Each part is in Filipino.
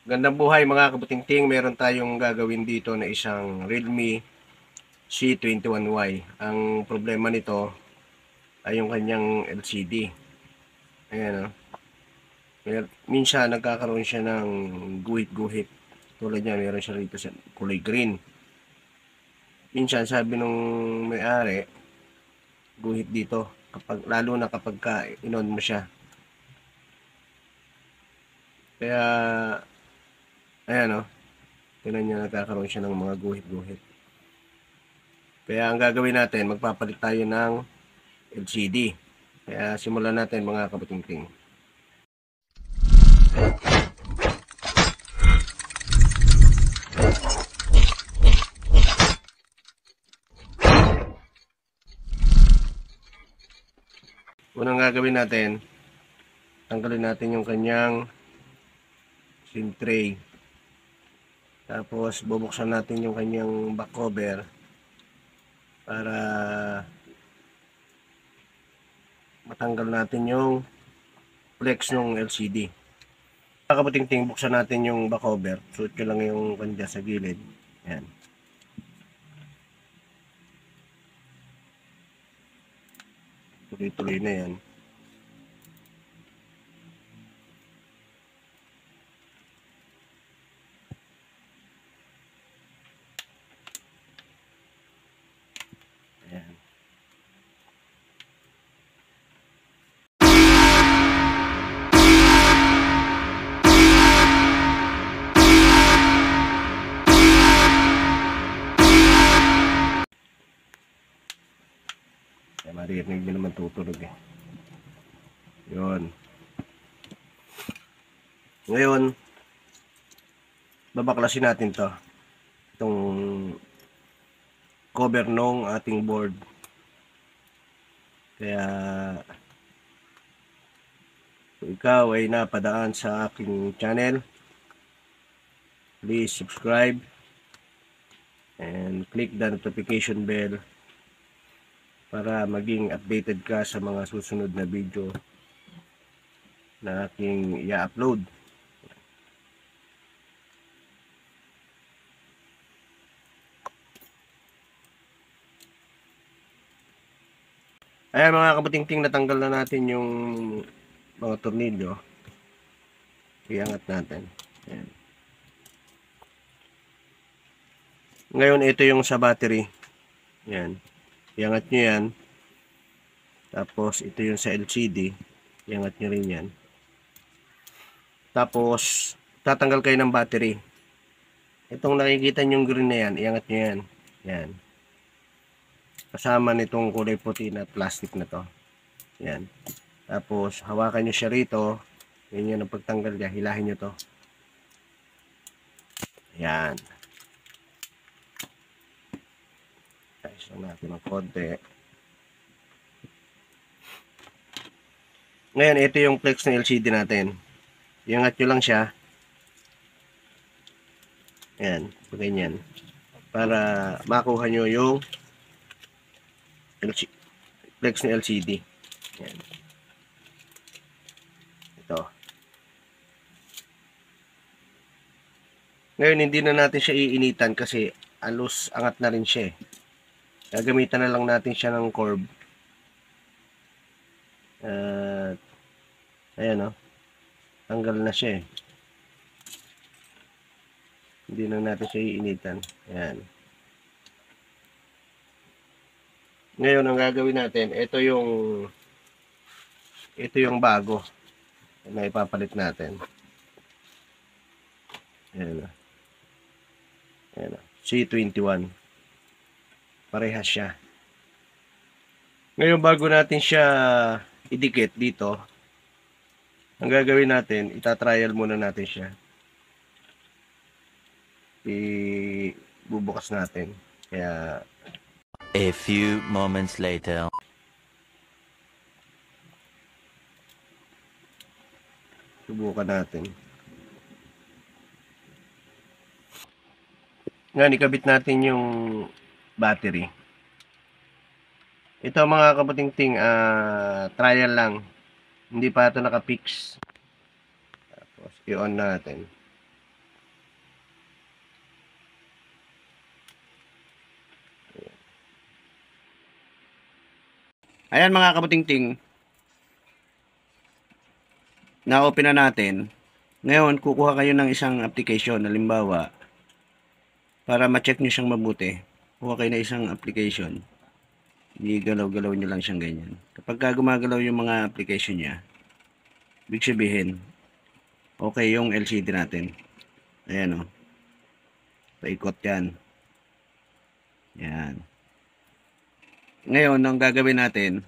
Gandang buhay mga kabutingting, meron tayong gagawin dito na isang Realme C21Y. Ang problema nito ay yung kanyang LCD. Ayan o. Minsan nagkakaroon siya ng guhit-guhit. Tulad niya, meron siya rito sa kulay green. Minsan sabi nung may-ari, guhit dito. Lalo na kapag inon mo siya. Kaya, ayan o. Tingnan niya, nagkakaroon siya ng mga guhit-guhit. Kaya ang gagawin natin, magpapalit tayo ng LCD. Kaya simulan natin mga kabutingting. Unang gagawin natin, tanggalin natin yung kanyang SIM tray. Tapos bubuksan natin yung kanyang back cover para matanggal natin yung flex ng LCD. Mga kabutingting, buksan natin yung back cover. Suot ko lang yung kanya sa gilid. Ayan. Tuloy-tuloy na yan. Ayan. Kaya maririnig nyo naman tutulog eh. Yun. Ngayon, babaklasin natin to. Itong cover nung ating board. Kaya kung ikaw ay napadaan sa aking channel, please subscribe and click the notification bell para maging updated ka sa mga susunod na video na aking i-upload. Ayan mga kabutingting, natanggal na natin yung mga tornilyo. Iangat natin. Ayan. Ngayon ito yung sa battery. Ayan. Iangat nyo yan. Tapos ito yung sa LCD. Iangat nyo rin yan. Tapos tatanggal kayo ng battery. Itong nakikita nyo yung green na yan, iangat nyo yan. Ayan. Kasama nitong kulay puti na plastic na to. Yan. Tapos hawakan nyo siya rito. Yan ang pagtanggal niya. Hilahin nyo to. Yan. Ayos lang natin ng konti. Ngayon, ito yung flex ng LCD natin. Iangat nyo lang siya. Yan. Ganyan. Para makuha nyo yung flex ng LCD. Yan. Ito. Ngayon, hindi na natin siya iinitan kasi alos angat na rin siya eh. Gagamitan na lang natin siya ng curve. Ayan o. Tanggal na siya eh. Hindi na natin siya iinitan. Ayan. Ngayon, ang gagawin natin, ito yung bago na ipapalit natin. Ayan o. Ayan o. C21. Parehas siya. Ngayon, bago natin siya idikit dito, ang gagawin natin, itatrial muna natin siya. Bubukas natin. Kaya a few moments later. subukan natin. Ngayon, ikabit natin yung battery. Ito mga kabutingting, trial lang. Hindi pa ito nakapix. Tapos, i-on natin. Ayan mga kabutingting, na-open na natin. Ngayon, kukuha kayo ng isang application. Halimbawa, para ma-check nyo siyang mabuti, kuha kayo ng isang application. Igalaw-galaw nyo lang siyang ganyan. Kapag gumagalaw yung mga application niya, ibig sabihin, okay yung LCD natin. Ayan o. Paikot yan. Yan. Ngayon, ang gagawin natin,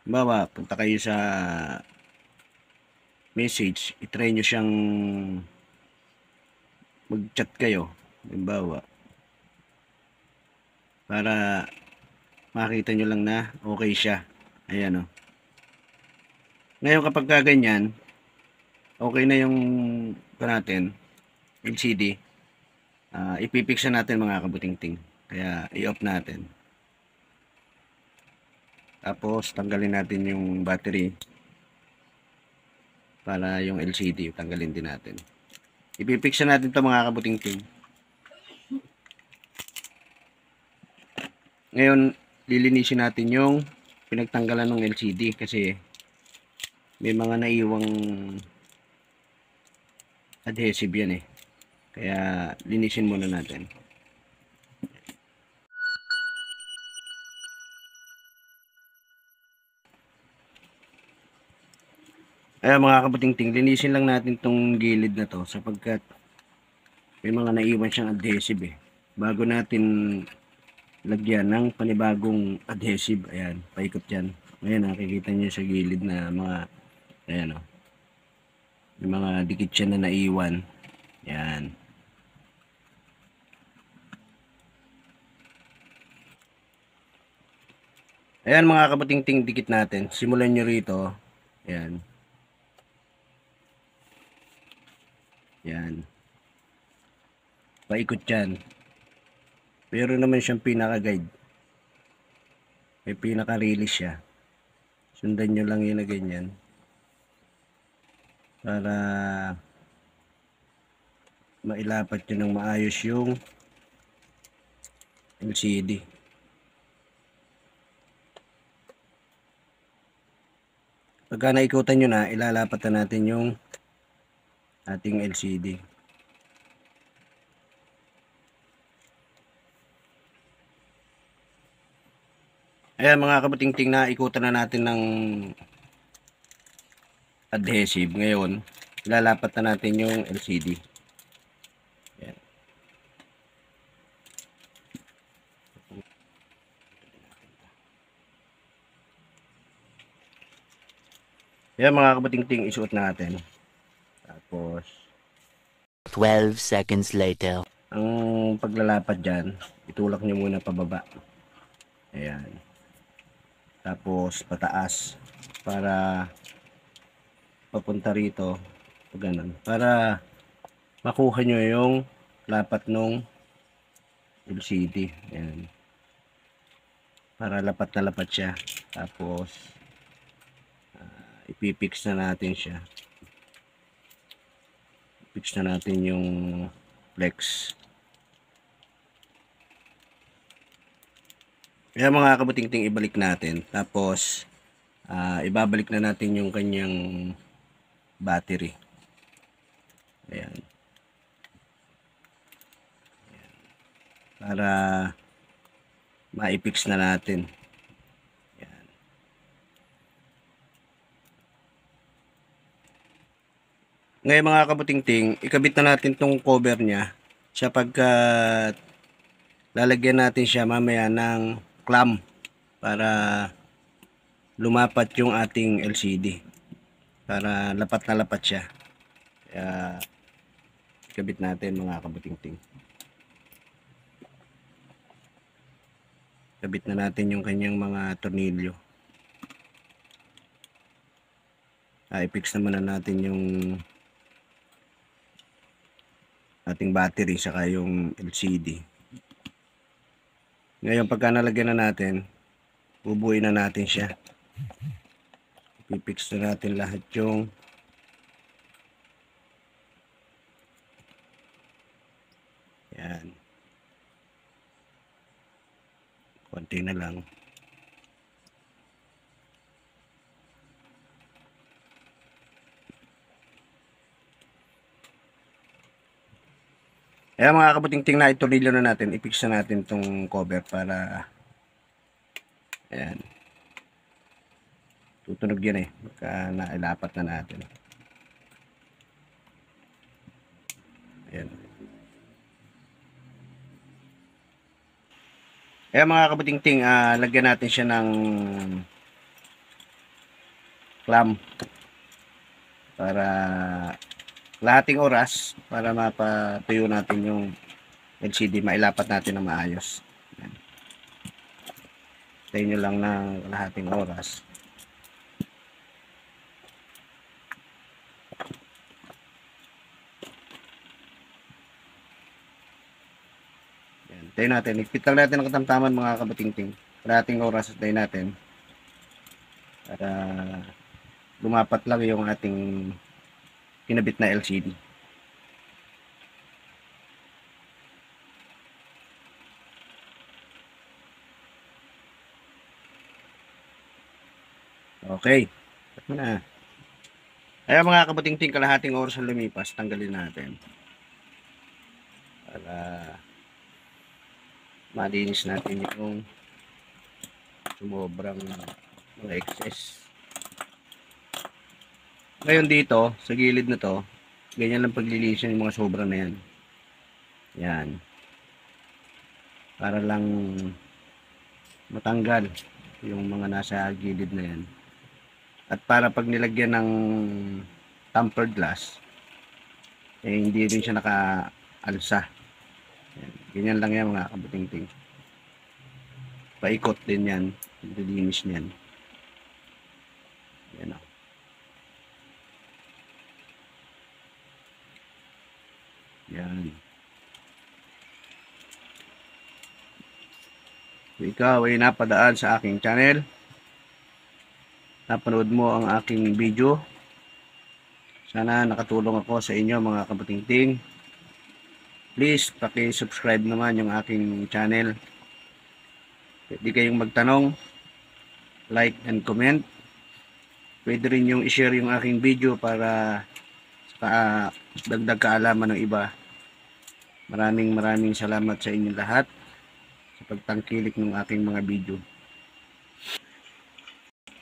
halimbawa, punta kayo sa message, itry nyo siyang mag-chat kayo, halimbawa, para makita nyo lang na okay siya. Ayan o. Ngayon kapag ganyan, okay na yung natin, LCD, ipipix na natin mga kabutingting. Kaya i-off natin. Tapos tanggalin natin yung battery para yung LCD tanggalin din natin. Ipipix na natin ito mga kabutingting. Ngayon lilinisin natin yung pinagtanggalan ng LCD kasi may mga naiwang adhesive yan eh. Kaya linisin muna natin. Ayan mga kabutingting, linisin lang natin tong gilid na to sapagkat may mga naiwan siyang adhesive eh. Bago natin lagyan ng panibagong adhesive, ayan, paikot yan. Ayan, nakikita nyo sa gilid na mga, ayan o, may mga dikit siya na naiwan. Ayan. Ayan mga kabutingting, dikit natin. Simulan nyo rito. Ayan. Yan. Paikot yan. Pero naman siyang pinaka-guide. May pinaka-release siya. Sundan nyo lang yun na ganyan. Para mailapat nyo ng maayos yung LCD. Pagka naikutan nyo na, ilalapat na natin yung ating LCD. Ayan mga kabutingting, na ikutan na natin ng adhesive. Ngayon, ilalapat na natin yung LCD. Ayan. Ayan mga kabutingting, isuot natin. Tapos 12 seconds later. ang paglalapad dyan, itulak nyo muna pababa. Ayan. Tapos pataas para papunta rito. Ganun. Para makuha nyo yung lapat nung LCD. Ayan. Para lapat na lapat siya. Tapos ipipix na natin siya. Fix na natin yung flex. Kaya mga kabutingting, ibalik natin. Tapos ibabalik na natin yung kanyang battery. Ayan. Ayan. Para ma-fix na natin. Ayan. Ngayon mga kabutingting, ikabit na natin tong cover niya sapagkat lalagyan natin siya mamaya ng clamp para lumapat yung ating LCD, para lapat na lapat siya. Kaya ikabit natin mga kabutingting. Kabit na natin yung kanyang mga tornilyo. I-fix naman na natin yung ating battery saka yung LCD. Ngayon pagka nalagyan na natin, bubuin na natin siya. I-fix na natin lahat yung yan. Konti na lang. Kaya mga kabuting-ting na itornilyo na natin, i-fix na natin tong cover para ayan. Tutunog yan eh. Pagka nailapat na natin. Ayan. Kaya mga kabuting-ting, lagyan natin siya ng clamp para lahating oras para mapatuyo natin yung LCD, mailapat natin na maayos. Ayan. Tayo nyo lang ng lahating oras. Ayan. Tayo natin. Ikpit lang natin ang katamtaman mga kabating-ting. Lahating oras tayo natin para lumapat lang yung ating kinabit na LCD. Okay. Cut mo na. Kaya mga kabuting-ting, kalahating oras ang lumipas, tanggalin natin. Para malinis natin yung sumobrang mga excess. Ngayon dito, sa gilid na to, ganyan lang paglilinisin yung mga sobra na yan. Yan. Para lang matanggal yung mga nasa gilid na yan. At para pag nilagyan ng tempered glass, eh hindi rin siya nakaalsa. Yan. Ganyan lang yan mga kabuting-ting. Paikot din yan. Nililinis niyan. Yan o. Yan. Kung ikaw ay napadaan sa aking channel, napanood mo ang aking video, sana nakatulong ako sa inyo mga kabuting-ting. Please, paki-subscribe naman yung aking channel. Pwede kayong magtanong, like and comment. Pwede rin yung i-share yung aking video para sa dagdag kaalaman ng iba. Maraming salamat sa inyong lahat sa pagtangkilik ng aking mga video.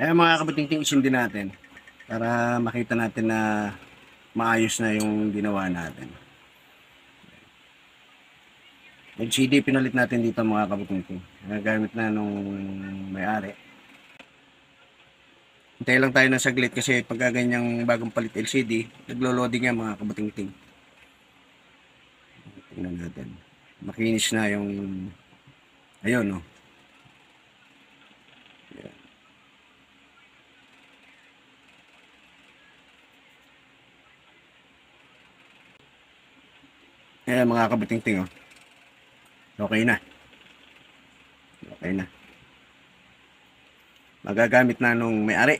Ayan mga kabuting-ting, isindi natin para makita natin na maayos na yung ginawa natin. LCD pinalit natin dito mga kabuting-ting. Nagamit na nung may-ari. Hintay lang tayo ng saglit kasi pagka ganyang bagong palit LCD, naglo-loading yan mga kabuting-ting. Tingnan natin. Makinis na yung ayun no. Ayan mga kabuting-ting oh. Okay na. Okay na. Magagamit na nung may-ari.